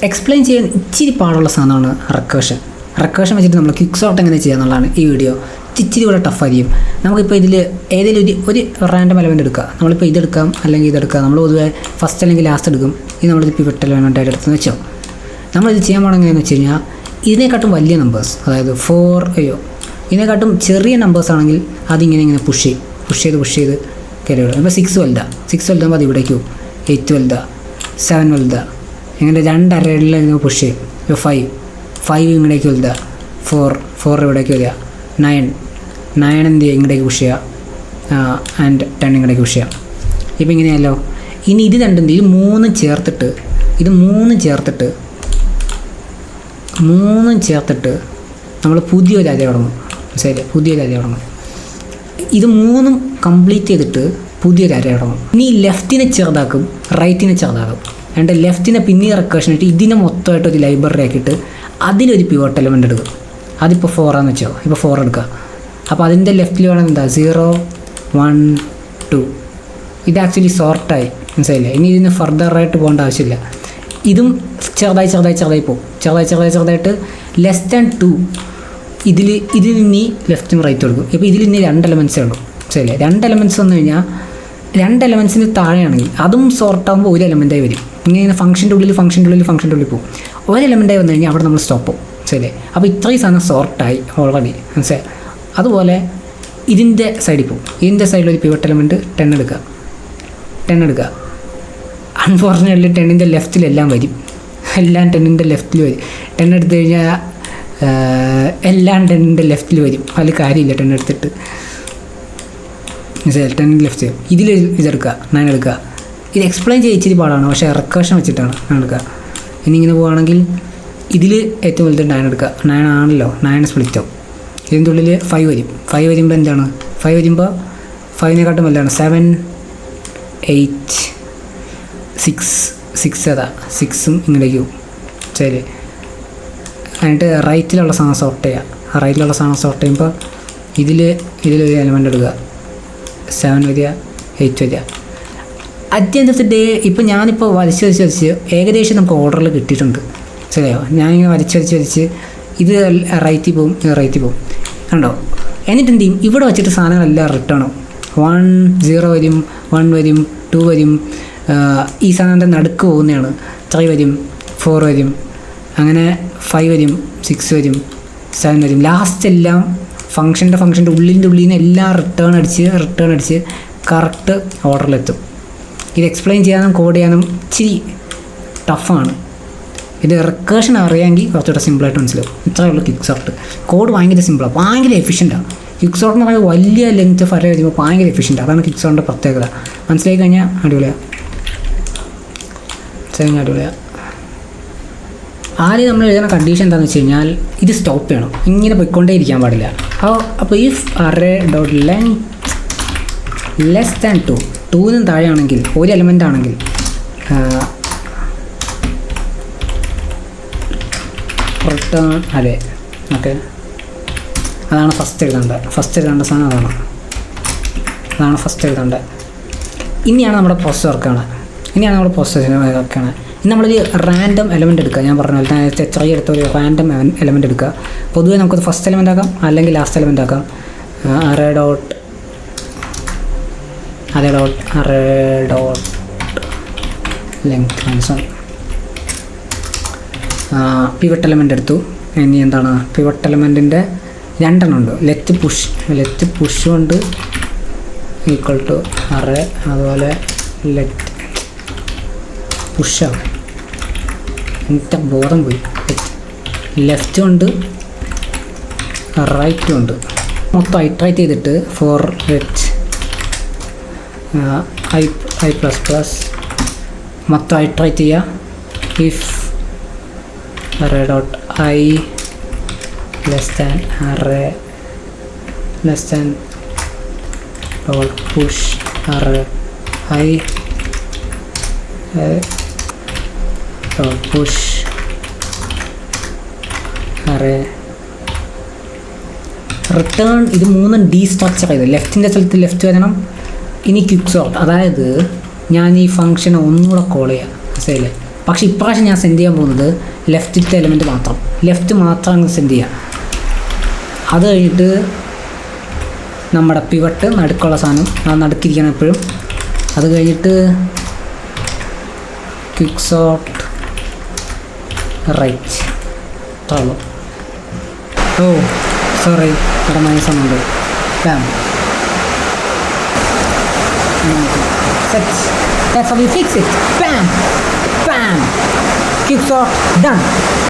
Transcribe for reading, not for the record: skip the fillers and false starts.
Explain ചെയ്യാൻ ഇച്ചിരി പാടുള്ള സാധനമാണ് റെക്കേഷൻ വെച്ചിട്ട് നമ്മൾ ക്വിക്ക് സോർട്ട് എങ്ങനെ ചെയ്യുക എന്നുള്ളതാണ് ഈ വീഡിയോ. ഇച്ചിരി കൂടെ ടഫായിരിക്കും. നമുക്കിപ്പോൾ ഇതിൽ ഏതെങ്കിലും ഒരു റാൻഡം എലമെൻറ്റ് എടുക്കുക. നമ്മളിപ്പോൾ ഇതെടുക്കാം അല്ലെങ്കിൽ ഇതെടുക്കാം. നമ്മൾ പൊതുവെ ഫസ്റ്റ് അല്ലെങ്കിൽ ലാസ്റ്റ് എടുക്കും. ഇത് നമ്മളിത് പിവറ്റ് എലമെൻറ്റായിട്ട് എടുത്തെന്ന് വെച്ചോ. നമ്മളിത് ചെയ്യാൻ പോകണം എങ്ങനെയെന്ന് വെച്ച് കഴിഞ്ഞാൽ ഇതിനെക്കാട്ടും വലിയ നമ്പേഴ്സ്, അതായത് ഇതിനെക്കാട്ടും ചെറിയ നമ്പേഴ്സ് ആണെങ്കിൽ അതിങ്ങനെ പുഷ് ചെയ്ത് കയറി വിടും. ഇപ്പോൾ 6 വലുതാകുമ്പോൾ അത് ഇവിടേക്ക് പോകും. 8 7 ഇങ്ങനെ 2 അറേഡിൽ ഇങ്ങനെ പുഷ് ചെയ്യും. ഇപ്പോൾ 5 ഇങ്ങടേക്ക് വലുതാ. 4 ഇവിടേക്ക് വരിക. 9 എന്ത് ചെയ്യുക, ഇങ്ങടേക്ക് പുഷ് ചെയ്യുക. ആൻഡ് 10 ഇങ്ങടേക്ക് പുഷ് ചെയ്യുക. ഇപ്പോൾ ഇങ്ങനെയല്ലോ. ഇനി ഇത് രണ്ടും ഇത് മൂന്നും ചേർത്തിട്ട് നമ്മൾ പുതിയൊരു അര തുടങ്ങും. ഇത് മൂന്നും കംപ്ലീറ്റ് ചെയ്തിട്ട് പുതിയൊരു അര തുടങ്ങും. ഇനി ലെഫ്റ്റിനെ ചെറുതാക്കും, റൈറ്റിനെ ചെറുതാക്കും. എന്നിട്ട് ലെഫ്റ്റിനെ പിന്നെ റെക്കേഷൻ ഇട്ട് ഇതിനെ മൊത്തമായിട്ട് ഒരു ലൈബ്രറി ആക്കിയിട്ട് അതിലൊരു പിവട്ട് എലമെൻ്റ് എടുക്കും. അതിപ്പോൾ 4 ആണെന്ന് വെച്ചോ. ഇപ്പോൾ 4 എടുക്കുക. അപ്പോൾ അതിൻ്റെ ലെഫ്റ്റിൽ വേണമെങ്കിൽ എന്താ 0 1 2. ഇത് ആക്ച്വലി സോർട്ടായി, മനസ്സിലായില്ലേ? ഇനി ഇതിന് ഫർദറായിട്ട് പോകേണ്ട ആവശ്യമില്ല. ഇതും ചെറുതായി പോകും. ചെറുതായിട്ട് ലെസ് ദാൻ 2 ഇതിൽ ഇനി ലെഫ്റ്റും റൈറ്റും കൊടുക്കും. ഇപ്പോൾ ഇതിൽ ഇനി 2 എലമെൻറ്റ്സേ ഉള്ളൂ, മനസ്സിലായില്ലേ? 2 എലമെൻറ്റ്സ് വന്നു കഴിഞ്ഞാൽ 2 എലമെൻറ്റ്സിന് താഴെയാണെങ്കിൽ അതും സോർട്ടാകുമ്പോൾ ഒരു എലമെൻറ്റായി വരും. ഇങ്ങനെ ഫംഗ്ഷൻ്റെ ഉള്ളിൽ പോകും. ഒരു എലമെൻറ്റായി വന്നു കഴിഞ്ഞാൽ അവിടെ നമ്മൾ സ്റ്റോപ്പ് പോകും, മനസ്സിലായില്ലേ? അപ്പോൾ ഇത്രയും സാധനം സോർട്ടായി ഓൾറെഡി, മനസ്സിലായി? അതുപോലെ ഇതിൻ്റെ സൈഡിൽ പോകും. ഇതിൻ്റെ സൈഡിൽ ഒരു പിവട്ട് എലമെൻറ്റ് 10 എടുക്കുക. അൺഫോർച്ചുനേറ്റ്ലി 10ൻ്റെ ലെഫ്റ്റിലെല്ലാം വരും. 10 എടുത്തു കഴിഞ്ഞാൽ എല്ലാം 10ൻ്റെ ലെഫ്റ്റിൽ വരും. അതിൽ കാര്യമില്ല. 10 എടുത്തിട്ട് 10 ലെഫ്റ്റ്. ഇതെടുക്കുക, 9 എടുക്കുക. ഇത് എക്സ്പ്ലെയിൻ ചെയ്യാൻ ഇച്ചിരി പാടാണ്, പക്ഷേ റെക്കേഷൻ വെച്ചിട്ടാണ് 9 എടുക്കുക. ഇനി ഇങ്ങനെ പോവുകയാണെങ്കിൽ ഇതിൽ ഏറ്റവും വലുത് 9 എടുക്കുക. 9 ആണല്ലോ, 9 സ്പ്ലിറ്റ് ആവും. ഇതിൻ്റെ ഉള്ളിൽ 5 വരും. 5 വരുമ്പോൾ എന്താണ്? 5 വരുമ്പോൾ 5നേക്കാട്ടും വലുതാണ്. 7 8 6 അതാ 6ഉം ഇങ്ങടേക്ക് പോകും, ശരി. എന്നിട്ട് റൈറ്റിലുള്ള സാധനം സോർട്ട് ചെയ്യുമ്പോൾ ഇതിലൊരു എലമെൻ്റ് എടുക്കുക. 7 വരിക, 8 വരിക. At the end of the day ഇപ്പോൾ ഞാനിപ്പോൾ വരച്ച് ഏകദേശം നമുക്ക് ഓർഡറിൽ കിട്ടിയിട്ടുണ്ട്, ശരിയോ? ഞാനിങ്ങനെ വരച്ച് ഇത് റൈറ്റിൽ പോകും, കണ്ടോ? എന്നിട്ട് എന്ത് ചെയ്യും? ഇവിടെ വെച്ചിട്ട് സാധനങ്ങളെല്ലാം റിട്ടേണും 1 0 വരും, 1 വരും, 2 വരും. ഈ സാധനത്തിൻ്റെ നടുക്ക് പോകുന്നതാണ്. 3 വരും, 4 വരും, അങ്ങനെ 5 വരും, 6 വരും, 7 വരും. ലാസ്റ്റ് എല്ലാം ഫംഗ്ഷൻ്റെ ഉള്ളിൽ നിന്ന് എല്ലാം റിട്ടേൺ അടിച്ച് കറക്റ്റ് ഓർഡറിലെത്തും. ഇത് എക്സ്പ്ലെയിൻ ചെയ്യാനും കോഡ് ചെയ്യാനും ഇച്ചിരി ടഫാണ്. ഇത് റിക്കേഷൻ അറിയാമെങ്കിൽ കുറച്ചുകൂടെ സിമ്പിളായിട്ട് മനസ്സിലാവും. ഇത്രയേ ഉള്ളൂ ക്വിക്ക് സോർട്ട്. കോഡ് ഭയങ്കര സിമ്പിളാണ്, ഭയങ്കര എഫിഷ്യൻ്റാണ്. ക്വിക്ക് സോർട്ട് എന്ന് പറയുമ്പോൾ വലിയ ലെങ്ത് ഓഫ് അറേ വരുമ്പോൾ ഭയങ്കര എഫിഷ്യൻ്റ്. അതാണ് ക്വിക്ക് സോർട്ടിൻ്റെ പ്രത്യേകത. മനസ്സിലാക്കി കഴിഞ്ഞാൽ അടിപൊളിയാണ്. ആദ്യം നമ്മൾ എഴുതുന്ന കണ്ടീഷൻ എന്താണെന്ന് വെച്ച് കഴിഞ്ഞാൽ ഇത് സ്റ്റോപ്പ് ചെയ്യണം, ഇങ്ങനെ പോയിക്കൊണ്ടേ ഇരിക്കാൻ പാടില്ല. അപ്പോൾ if array dot length less than 2നും താഴെയാണെങ്കിൽ, ഒരു എലമെൻ്റ് ആണെങ്കിൽ റിട്ടേൺ അതെ. ഓക്കെ, അതാണ് ഫസ്റ്റ് എഴുതേണ്ട സാധനം. അതാണ് ഫസ്റ്റ് എഴുതേണ്ടത്. ഇനിയാണ് നമ്മുടെ പ്രോസസ്സ് വർക്കാണ്. ഇനി നമ്മളൊരു റാൻഡം എലമെൻറ്റ് എടുക്കുക. ഞാൻ പറഞ്ഞ പോലെ തന്നെ ചെറിയ എടുത്ത ഒരു റാൻഡം എലമെൻറ്റ് എടുക്കുക. പൊതുവേ നമുക്കത് ഫസ്റ്റ് എലമെൻ്റ് ആക്കാം അല്ലെങ്കിൽ ലാസ്റ്റ് എലമെൻ്റ് ആക്കാം. Array dot length pivot element എടുത്തു. ഇനി എന്താണ്? പിവട്ട് എലമെൻറ്റിൻ്റെ 2 എണ്ണം ഉണ്ട്. ലെറ്റ് പുഷ് കൊണ്ട് ഈക്വൽ ടു അറേ, അതുപോലെ ലെറ്റ് പുഷാണ്. എനിക്ക് ബോധം പോയി. ലെഫ്റ്റ് ഉണ്ട്, റൈറ്റും ഉണ്ട്. മൊത്തം ഇറ്ററേറ്റ് ചെയ്തിട്ട് ഫോർ ലെറ്റ് i++ മൊത്തം ഇറ്ററേറ്റ് ചെയ്യുക. If array dot I less than array less than dot push array I dot push array return. ഇത് മൂന്നും ഡീസ്ട്രക്ചർ ചെയ്ത് ലെഫ്റ്റിൻ്റെ സ്ഥലത്ത് ലെഫ്റ്റ് വരണം. ഇനി ക്വിക്ക് സോർട്ട്, അതായത് ഞാൻ ഈ ഫംഗ്ഷനെ ഒന്നുകൂടെ കോൾ ചെയ്യാം. മനസ്സിലായില്ലേ? പക്ഷേ ഇപ്രാവശ്യം ഞാൻ സെൻഡ് ചെയ്യാൻ പോകുന്നത് ലെഫ്റ്റിലത്തെ എലമെൻറ്റ് മാത്രം, ലെഫ്റ്റ് മാത്രം അങ്ങ് സെൻഡ് ചെയ്യാം. അത് കഴിഞ്ഞിട്ട് നമ്മുടെ പിവട്ട് നടുക്കുള്ള സാധനം നടുക്കിരിക്കണം എപ്പോഴും. അത് കഴിഞ്ഞിട്ട് ക്വിക്ക് സോർട്ട് റൈറ്റ്. അത്രയുള്ളൂ. ഓ സോറി, ഇവിടെ മൈനസ് ഒന്നുണ്ട്. Balm. Set. That's how we fix it. Bam! Bam! Quick sort done.